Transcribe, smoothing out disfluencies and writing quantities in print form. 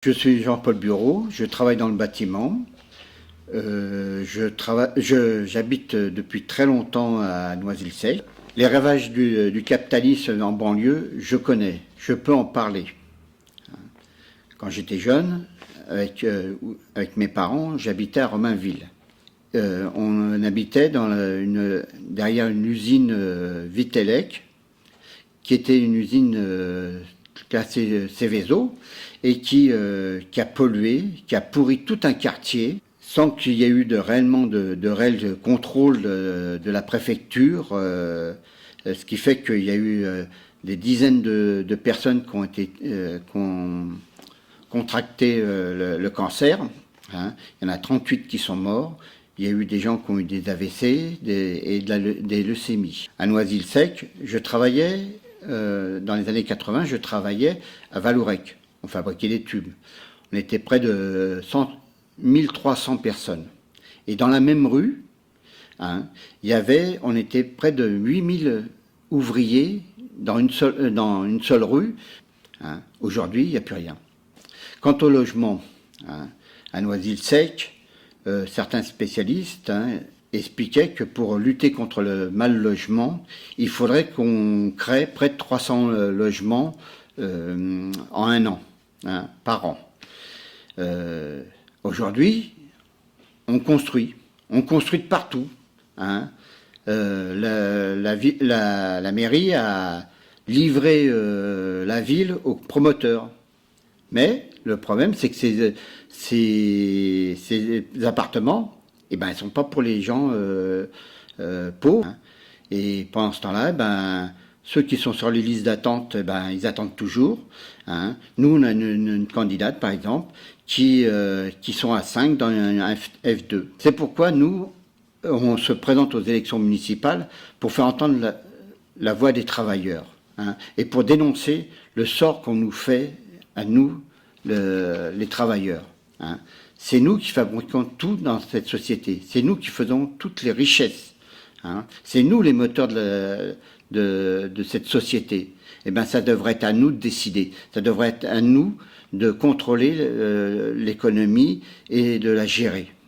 Je suis Jean-Paul Bureau, je travaille dans le bâtiment. J'habite depuis très longtemps à Noisy-le-Sec. Les ravages du capitalisme en banlieue, je connais, je peux en parler. Quand j'étais jeune, avec mes parents, j'habitais à Romainville. On habitait derrière une usine Vitellec, qui était une usine classée Céveso, et qui a pollué, qui a pourri tout un quartier, sans qu'il y ait eu de réel contrôle de la préfecture, ce qui fait qu'il y a eu des dizaines de personnes qui ont contracté le cancer. Hein. Il y en a 38 qui sont morts. Il y a eu des gens qui ont eu des AVC des leucémies. À Noisy-le-Sec, je travaillais, dans les années 80, je travaillais à Vallourec. On fabriquait des tubes. On était près de 1300 personnes. Et dans la même rue, hein, on était près de 8000 ouvriers dans une seule rue. Hein. Aujourd'hui, il n'y a plus rien. Quant au logement, hein, à Noisy-le-Sec, certains spécialistes expliquaient que pour lutter contre le mal logement, il faudrait qu'on crée près de 300 logements en un an, hein, par an. Aujourd'hui, on construit de partout. Hein. La mairie a livré la ville aux promoteurs. Mais le problème, c'est que ces appartements, ils ne sont pas pour les gens pauvres. Hein. Et pendant ce temps-là, ceux qui sont sur les listes d'attente, ils attendent toujours. Hein. Nous, on a une candidate, par exemple, qui sont à 5 dans un F2. C'est pourquoi nous, on se présente aux élections municipales pour faire entendre la voix des travailleurs, hein, et pour dénoncer le sort qu'on nous fait à nous, les travailleurs. Hein. C'est nous qui fabriquons tout dans cette société. C'est nous qui faisons toutes les richesses. Hein. C'est nous les moteurs de cette société. Eh bien, ça devrait être à nous de décider. Ça devrait être à nous de contrôler l'économie et de la gérer.